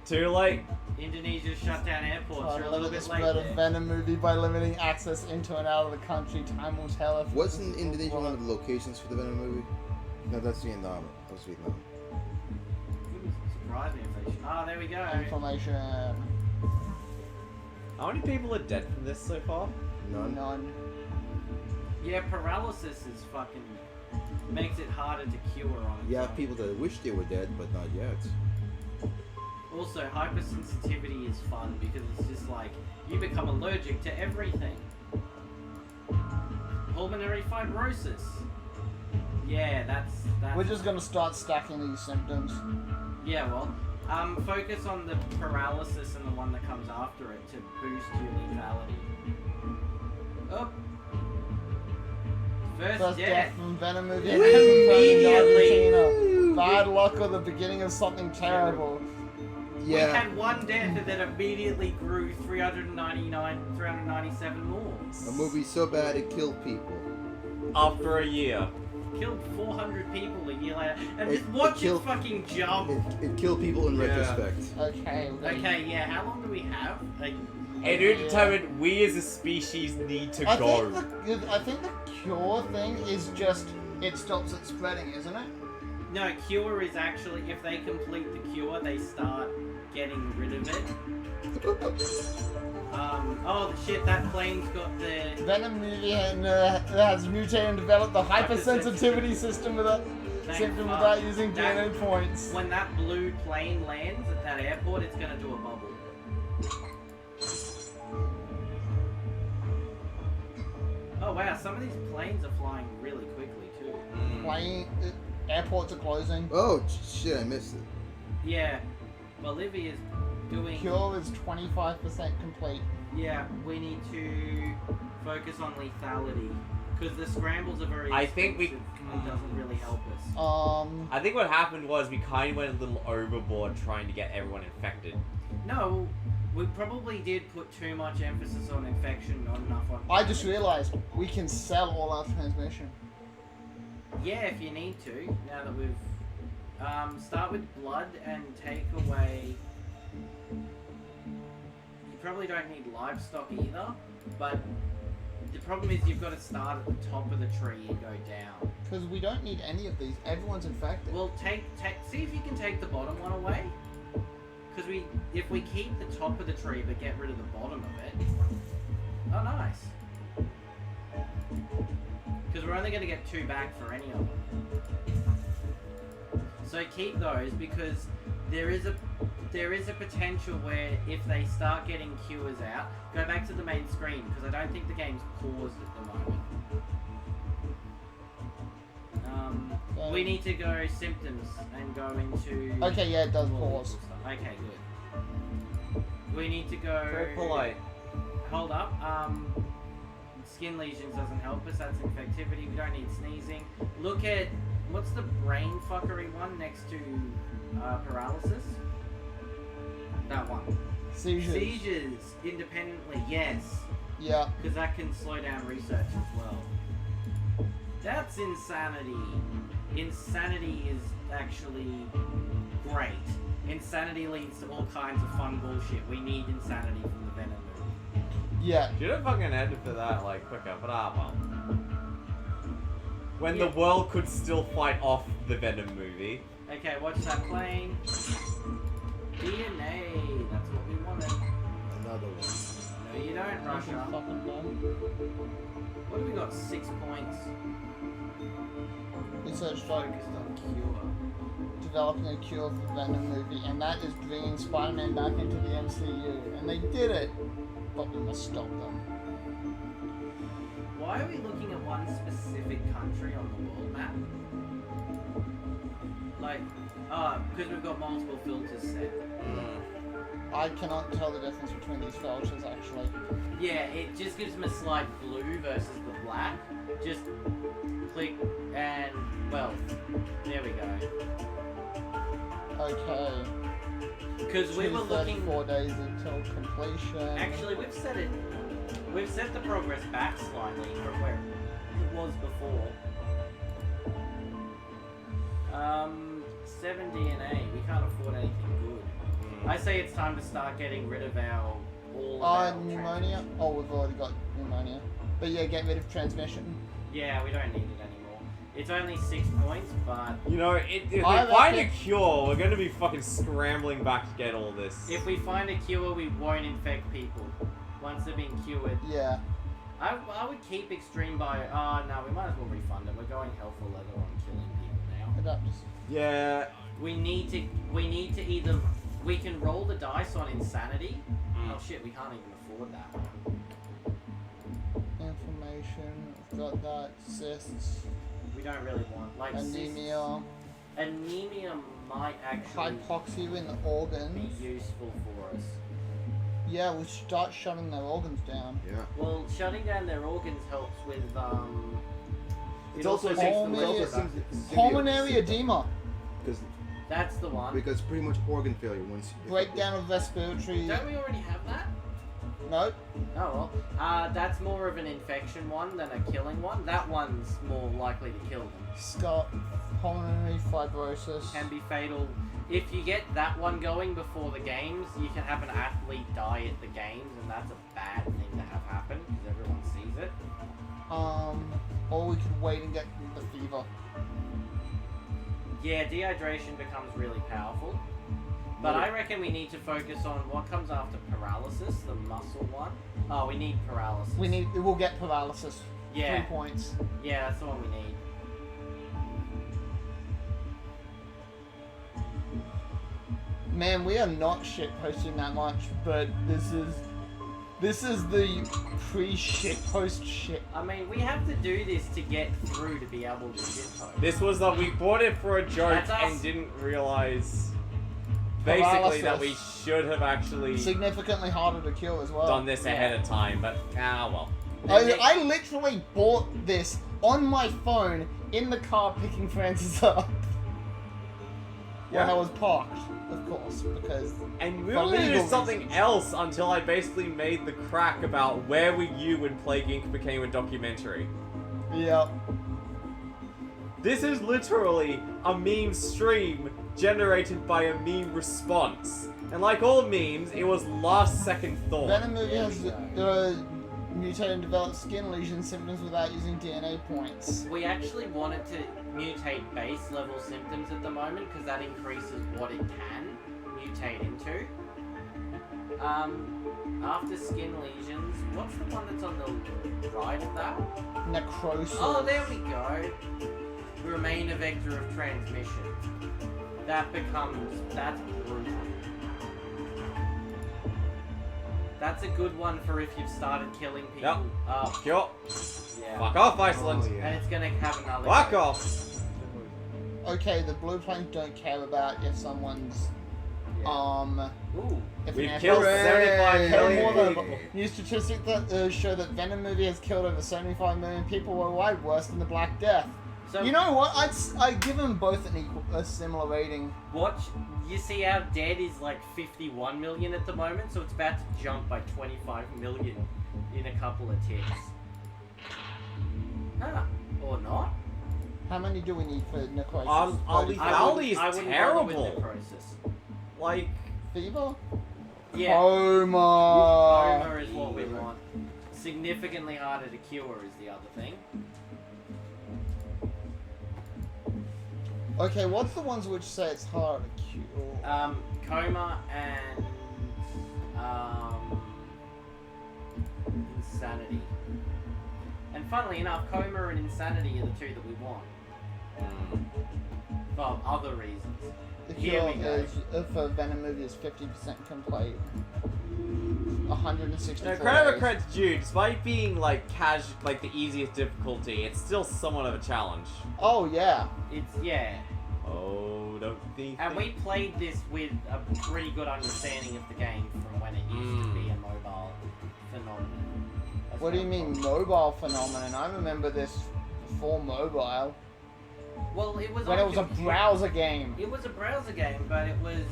Too late. Indonesia shut down airports. Try You're to a little limit the bit late spread of there. Venom movie by limiting access into and out of the country. Time will tell if... Wasn't Indonesia one of the locations for the Venom movie? No, that's Vietnam. That was Vietnam. Wouldn't surprise me if they Oh, there we go. Inflammation. How many people are dead from this so far? None. None. Yeah, paralysis is fucking... makes it harder to cure on its You have own. people that wish they were dead, but not yet. Also, hypersensitivity is fun because it's just like you become allergic to everything. Pulmonary fibrosis. Yeah, that's. We're just gonna start stacking these symptoms. Yeah, well, focus on the paralysis and the one that comes after it to boost your lethality. Oh. First death. Death from Venom movie. Immediately. Argentina. Bad luck or the beginning of something terrible. We Yeah. had one death and then immediately grew 397 more. A movie so bad it killed people. After a year. Killed 400 people a year later. And It- just watch it killed- it fucking jump. It killed people in Yeah. retrospect. Okay. we're gonna- Okay, yeah, how long do we have? Like, And you determined we as a species need to I go. think the cure thing is just it stops it spreading, isn't it? no, cure is actually, if they complete the cure, they start getting rid of it. Oh shit, that plane's got the... Venom movie has mutated and developed the hypersensitivity system without using That- DNA points. When that blue plane lands at that airport, it's gonna do a bubble. Oh wow, some of these planes are flying really quickly too. Airports are closing. Oh shit! I missed it. Yeah, Bolivia's doing... Cure is 25% complete. Yeah, we need to focus on lethality. Because the scrambles are very I think we- expensive and it doesn't really help us. I think what happened was we kind of went a little overboard trying to get everyone infected. No, we probably did put too much emphasis on infection, not enough on... I just realized we can sell all our transmission. Yeah, if you need to, now that we've... start with blood and take away... You probably don't need livestock either, but the problem is you've got to start at the top of the tree and go down. Because we don't need any of these. Everyone's infected. Well, see if you can take the bottom one away. Because if we keep the top of the tree but get rid of the bottom of it... Oh, nice. Because we're only going to get 2 back for any of them. So keep those because there is a potential where if they start getting cures out, go back to the main screen because I don't think the game's paused at the moment. We need to go symptoms and go into... Okay, yeah, it does pause. Okay, good. We need to go. Very polite. Hold up. Skin lesions doesn't help us. That's infectivity. We don't need sneezing. Look at what's the brain fuckery one next to paralysis. That one. Seizures. Seizures independently, yes. Yeah. Because that can slow down research as well. That's insanity. Insanity is actually great. Insanity leads to all kinds of fun bullshit. We need insanity from the Venom movie. Yeah. Should have fucking ended for that, like, quicker, but well. When Yeah. the world could still fight off the Venom movie. Okay, watch that plane. DNA, that's what we wanted. Another one. No, you don't, Russia. Fucking done. What have we got? 6 points. Research Focused on cure. developing a cure for the Venom movie, and that is bringing Spider-Man back into the MCU. And they did it, but we must stop them. Why are we looking at one specific country on the world map? Like, because we've got multiple filters set. I cannot tell the difference between these filters, actually. Yeah, it just gives them a slight blue versus the black. Just click and, well, there we go. Okay. Because we were looking... 4 days until completion. Actually, we've set it... We've set the progress back slightly from where it was before. 7 DNA. We can't afford anything good. I say it's time to start getting rid of all of our pneumonia? Oh, we've already got pneumonia. But yeah, get rid of transmission. Yeah, we don't need it anymore. It's only 6 points, but... You know, if we I find a reckon- cure, we're gonna be fucking scrambling back to get all this. if we find a cure, we won't infect people. Once they've been cured. Yeah. I would keep extreme bio... Oh, no, we might as well refund it. We're going hell for leather on killing people now. Adapters. Yeah. We need to either... We can roll the dice on insanity. Oh shit, we can't even afford that one. Inflammation. We've got that. Cysts. We don't really want... Like, Anemia. Anemia might actually Hypoxia in the be organs. useful for us. Yeah, we'll start shutting their organs down. Yeah. Well, shutting down their organs helps with, It's it also makes them Pulmonary- less productive. Pulmonary edema. Because That's the one. pretty much organ failure once. Breakdown of respiratory. Don't we already have that? Nope. Oh well. That's more of an infection one than a killing one. That one's more likely to kill them. Scott. Pulmonary fibrosis. Can be fatal. If you get that one going before the games, you can have an athlete die at the games, and that's a bad thing to have happen because everyone sees it. Or we could wait and get the fever. Yeah, dehydration becomes really powerful. But I reckon we need to focus on what comes after paralysis, the muscle one. Oh, we need paralysis. We'll get paralysis. Yeah. 3 points. Yeah, that's the one we need. Man, we are not shit posting that much, but this is the pre-shit post shit. I mean, we have to do this to get through to be able to shitpost. This was we bought it for a joke That's us. and didn't realize basically that we Paralysis. should have actually Significantly harder to kill as well. done this ahead of time, but well. I literally bought this on my phone in the car picking Francis up. When I was parked, of course, because... And we for were gonna do legal something reasons. else until I basically made the crack about where were you when Plague Inc. became a documentary. Yeah. This is literally a meme stream generated by a meme response. And like all memes, it was last second thought. Venom movie There has we go. mutate and develop skin lesion symptoms without using DNA points. We actually wanted to mutate base level symptoms at the moment because that increases what it can mutate into. After skin lesions, what's the one that's on the right of that? Necrosis. Oh, there we go. Remain a vector of transmission. That's brutal. That's a good one for if you've started killing people. Yep. Oh, Sure. yeah. Fuck off, Iceland. Oh, yeah. And it's gonna have another. Fuck go. off. Okay, the blue planes don't care about if someone's Ooh. If We've an killed Hooray! 75 million More people. than- New statistics that show that Venom movie has killed over 75 million people worldwide, worse than the Black Death. So You know what? I'd give them both a similar rating. watch. You see how dead is like 51 million at the moment, so it's about to jump by 25 million in a couple of ticks. Huh. Or not. How many do we need for necrosis? Our lethality is I wouldn't bother terrible. with necrosis. Like, Fever? Yeah. Coma. Coma is what we want. Significantly harder to cure is the other thing. Okay, what's the ones which say it's hard to cure? Coma and insanity. And funnily enough, coma and insanity are the two that we want. For other reasons. The Here cure we go. is for Venom movie is 50% complete. 164 no, credit where days. credit's due. Despite being like like the easiest difficulty, it's still somewhat of a challenge. Oh yeah. Yeah. Oh, don't think. And we played this with a pretty good understanding of the game from when it used to be a mobile phenomenon. That's What do you no mean problem. mobile phenomenon? I remember this before mobile. Well, it was When on it was a computer. browser game. It was a browser game, but it was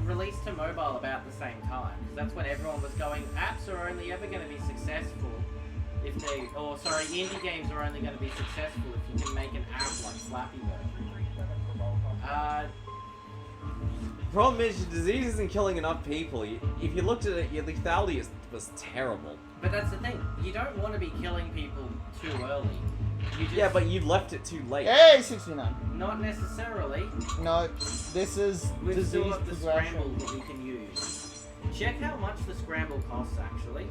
released to mobile about the same time. Because that's when everyone was going, apps are only ever going to be successful if they... Or, sorry, indie games are only going to be successful if you can make an app like Flappy Bird. Problem is, your disease isn't killing enough people. If you looked at it, your lethality was terrible. But that's the thing. You don't want to be killing people too early. You just, Yeah, but you left it too late. Hey, 69. Not necessarily. No, this is We've disease still got the scramble progression. that we can use. Check how much the scramble costs, actually.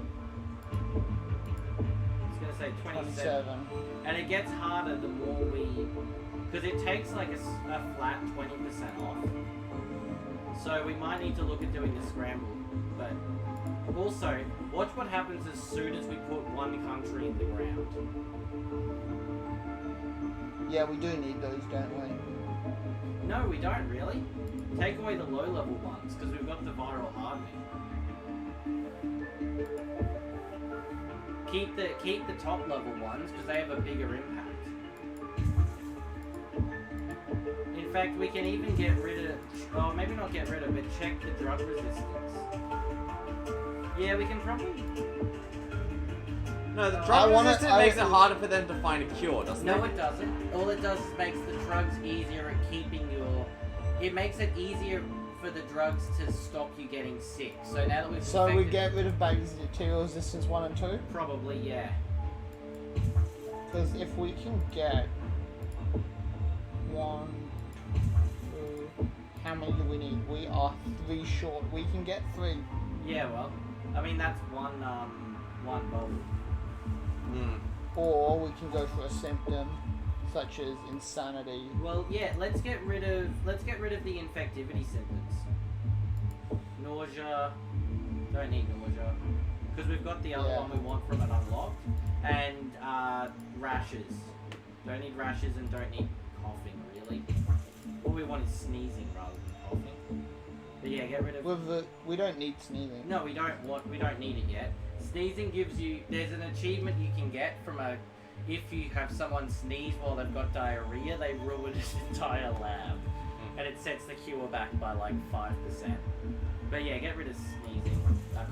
It's going to say 27. 27. And it gets harder the more we... Because it takes like a flat 20% off. So we might need to look at doing the scramble. But also, watch what happens as soon as we put one country in the ground. Yeah, we do need those, don't we? No, we don't really. Take away the low level ones, because we've got the viral hardening. Keep the top level ones, because they have a bigger impact. In fact, we can even get rid of... Oh, maybe not get rid of, but check the drug resistance. Yeah, we can probably... No, the I drug wanna- resistance makes it harder for them to find a cure, doesn't No, it? it doesn't. All it does is makes the drugs easier at keeping your... It makes it easier for the drugs to stop you getting sick. So now that we've So we perfected- get rid of bacterial resistance 1 and 2? Probably, yeah. Because if we can get 1, 2, how many do we need? We are 3 short. We can get 3. Yeah, well, I mean that's one bottle. Or we can go for a symptom such as insanity. Well, yeah, let's get rid of the infectivity symptoms. Nausea, don't need nausea, because we've got the other Yeah. one we want from it unlocked, and rashes. Don't need rashes and don't need coughing really. All we want is sneezing rather than coughing. But yeah, get rid of. We don't need sneezing. No, we don't need it yet. Sneezing gives you, there's an achievement you can get from if you have someone sneeze while they've got diarrhea, they ruin an entire lab. And it sets the cure back by like 5%. But yeah, get rid of sneezing,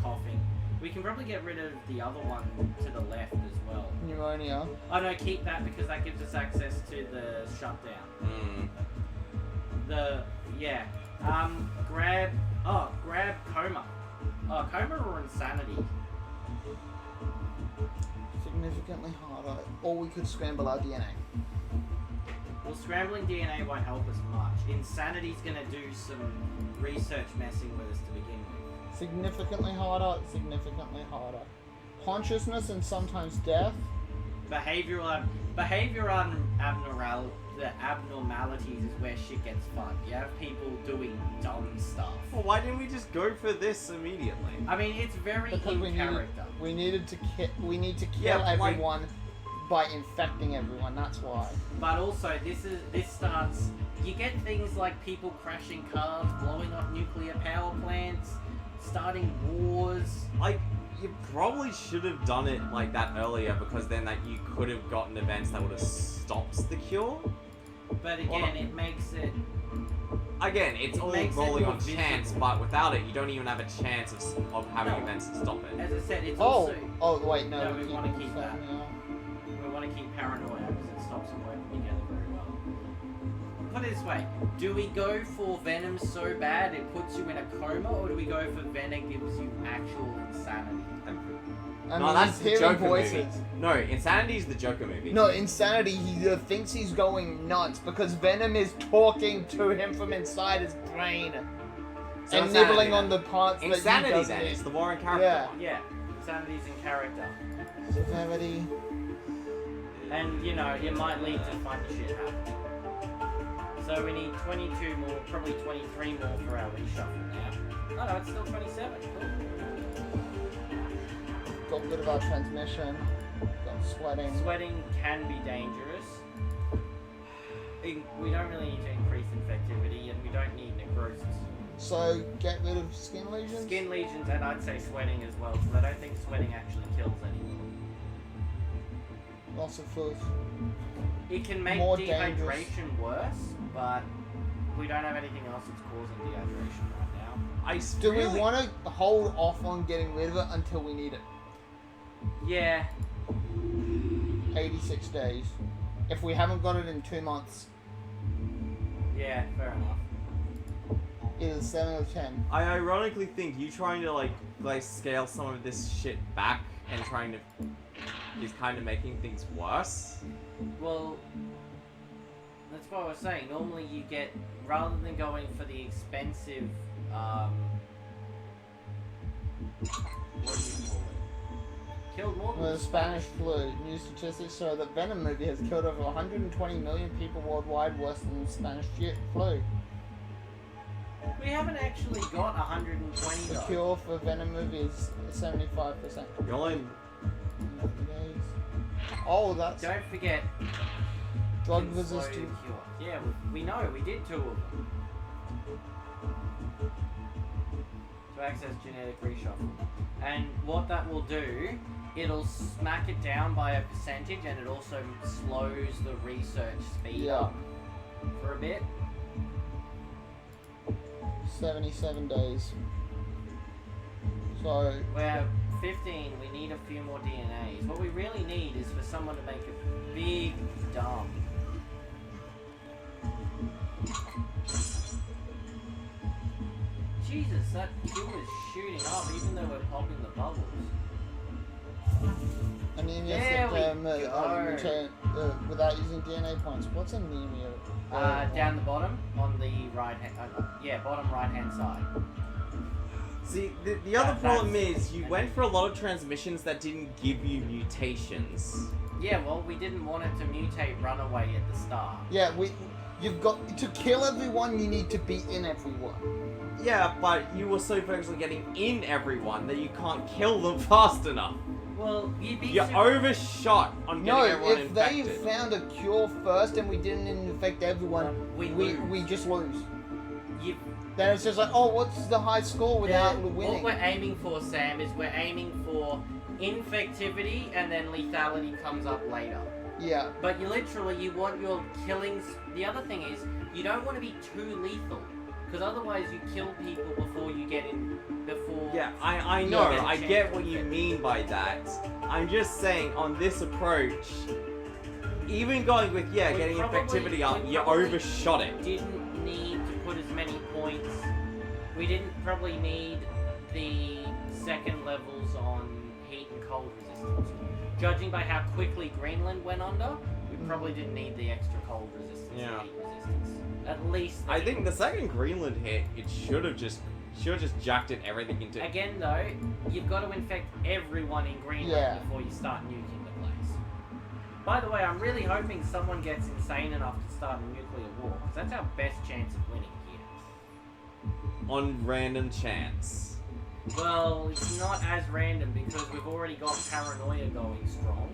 coughing. We can probably get rid of the other one to the left as well. Pneumonia. Oh no, keep that because that gives us access to the shutdown. Grab coma. Oh, coma or insanity. Significantly harder. Or we could scramble our DNA. Well, scrambling DNA won't help us much. Insanity's gonna do some research messing with us to begin with. Significantly harder. Significantly harder. Consciousness and sometimes death. Behavioral abnormalities is where shit gets fun. You have people doing dumb stuff. Well, why didn't we just go for this immediately? I mean, it's very Because in character. we need to kill Yeah, but like- everyone by infecting everyone. That's why. But also, this starts. You get things like people crashing cars, blowing up nuclear power plants, starting wars. Like, you probably should have done it like that earlier, because then that you could have gotten events that would have stopped the cure. But again, it makes it. Again, it's all makes it rolling more on chance, visible. but without it, you don't even have a chance of having No. events to stop it. As I said, it's Oh, also. wait, no. No, we wanna keep it, that. yeah. We want to keep paranoia because it stops them working together very well. Put it this way: do we go for Venom so bad it puts you in a coma, or do we go for Venom gives you actual insanity? I No, mean, that's he's the hearing Joker voices. movie. No, Insanity's the Joker movie. No, Insanity, he thinks he's going nuts because Venom is talking to him from inside his brain. So and Insanity nibbling then. on the parts that he Insanity doesn't then, need. it's the Warren character Yeah. one. Yeah, insanity's in character, Severity. and you know it might lead to fun shit happening. So we need 22 more, probably 23 more for our reshuffle now. Oh no, it's still 27. Cool. Got rid of our transmission. Got sweating. Sweating can be dangerous. We don't really need to increase infectivity, and we don't need necrosis. So, get rid of skin lesions? Skin lesions, and I'd say sweating as well, because I don't think sweating actually kills anyone. Loss of fluid. It can make More dehydration dangerous. worse, but we don't have anything else that's causing dehydration right now. Do we want to hold off on getting rid of it until we need it? Yeah, 86 days. If we haven't got it in 2 months, yeah, fair enough. it is 7 of 10. I ironically think you trying to like scale some of this shit back and trying to is kind of making things worse. Well, that's what I was saying. Normally you get, rather than going for the expensive, what do you call it? Killed more than The Spanish flu. New statistics show that Venom movie has killed over 120 million people worldwide, worse than the Spanish flu. We haven't actually got 120 The though. cure for Venom movie is 75%. You're only Oh, that's Don't forget, drug can slow resistant. cure. Yeah, we know, we did 2 of them. To access genetic reshuffle. And what that will do, it'll smack it down by a percentage, and it also slows the research speed Yeah. up for a bit. 77 days. So, We're 15, we need a few more DNAs. What we really need is for someone to make a big dump. Jesus, that Q is shooting up even though we're popping the bubbles. anemia There we symptom go. without using DNA points. What's anemia? Down the bottom on the right hand, bottom right hand side. See, the other problem that's- is you went for a lot of transmissions that didn't give you mutations. Yeah, well, we didn't want it to mutate runaway at the start. Yeah, you've got to kill everyone. You need to be in everyone. Yeah, but you were so focused on getting in everyone that you can't kill them fast enough. Well, you'd be You're super- overshot on getting No, everyone if they infected. found a cure first and we didn't infect everyone, We we lose. just lose. you- Then it's just like, oh, what's the high score without What winning? we're aiming for, Sam, is we're aiming for infectivity and then lethality comes up later. Yeah. But you want your killings. The other thing is, you don't want to be too lethal. Because otherwise you kill people before you get in. Yeah, I know, Yeah. I get what you mean by that. I'm just saying, on this approach, even going with, We getting probably- infectivity up, we you probably overshot it. Didn't need to put as many points. We didn't probably need the second levels on heat and cold resistance. Judging by how quickly Greenland went under, we probably didn't need the extra cold resistance Yeah. and heat resistance. At least. I think the second Greenland hit, it should have just jacked it everything into. Again, though, you've got to infect everyone in Greenland Yeah. before you start nuking the place. By the way, I'm really hoping someone gets insane enough to start a nuclear war, because that's our best chance of winning here. On random chance. Well, it's not as random because we've already got paranoia going strong.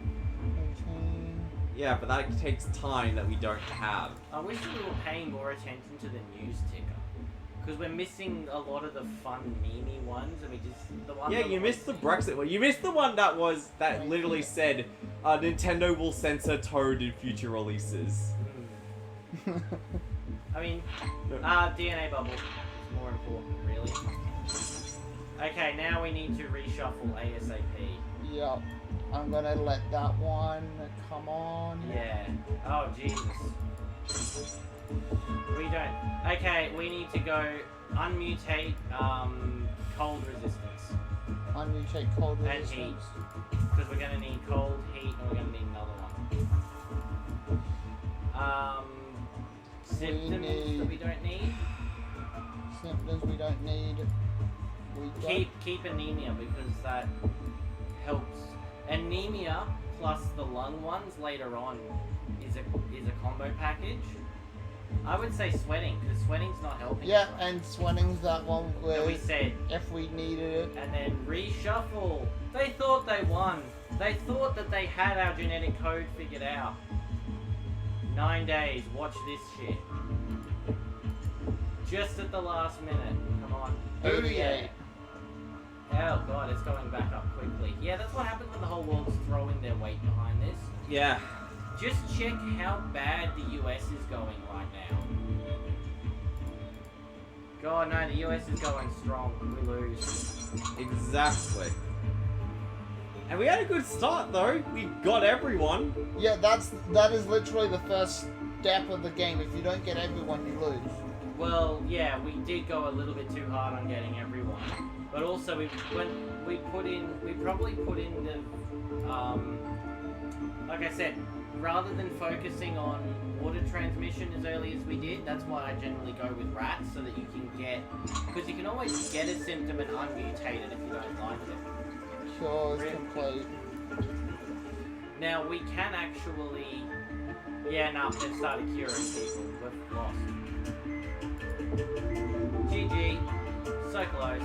Yeah, but that takes time that we don't have. I wish we were paying more attention to the news ticker. Because we're missing a lot of the fun meme ones, and we just the one. Yeah, that you was- missed the Brexit one. You missed the one that literally said, Nintendo will censor Toad in future releases. I mean, DNA bubble is more important, really. Okay, now we need to reshuffle ASAP. Yep. I'm gonna let that one come on. Yeah. Oh, Jesus. We don't. Okay, we need to go unmutate cold resistance. Unmutate cold And resistance. Because we're gonna need cold, heat, and we're gonna need another one. Symptoms that we don't need. Symptoms we don't need. We don't. Keep anemia because that helps. Anemia plus the lung ones later on is a combo package. I would say sweating because sweating's not helping. Yeah, us, right? and sweating's that one And we where said, if we needed it. and then reshuffle. They thought they won. They thought that they had our genetic code figured out. 9 days. Watch this shit. Just at the last minute. Come on. Booyah. Oh god, it's going back up quickly. Yeah, that's what happens when the whole world's throwing their weight behind this. Yeah. Just check how bad the US is going right now. God, no, the US is going strong. We lose. Exactly. And we had a good start though. We got everyone. Yeah, that is literally the first step of the game. If you don't get everyone, you lose. Well, yeah, we did go a little bit too hard on getting everyone. But also, we probably put in the, like I said, rather than focusing on water transmission as early as we did, that's why I generally go with rats, so that you can get, because you can always get a symptom and unmutate it if you don't like it. Sure, it's Really? complete. Now, we can actually, yeah, no, they've started curing people. We've lost. GG. So close.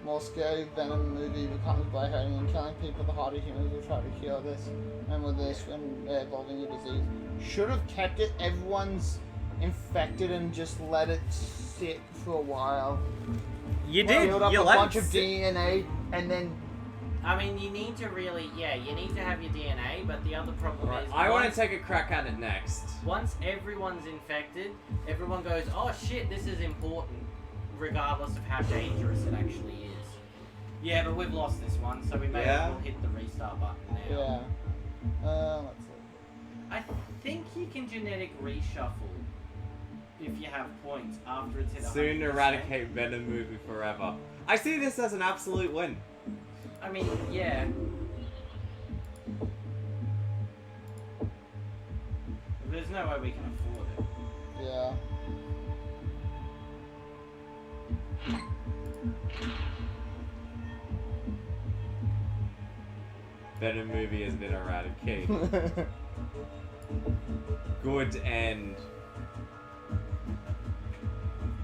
More scary Venom movie becomes by hurting and killing people, the harder humans will try to cure this. And with this, when they're evolving a disease. Should have kept it, everyone's infected and just let it sit for a while. You did. Build up You a let bunch it of sit. DNA and then I mean, you need to really, yeah, you need to have your DNA, but the other problem Right, is... I want to once- take a crack at it next. Once everyone's infected, everyone goes, oh shit, this is important, regardless of how dangerous it actually is. Yeah, but we've lost this one, so we may Yeah. as well hit the restart button now. yeah. Let's see. I think you can genetic reshuffle if you have points after it's hit 100%. Soon eradicate Venom movie forever. I see this as an absolute win. I mean, yeah. There's no way we can afford it. Yeah. Venom movie has been eradicated. Good end.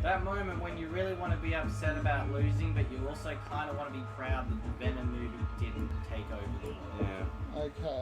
That moment when you really want to be upset about losing, but you also kind of want to be proud that the Venom movie didn't take over the world. Yeah. Okay.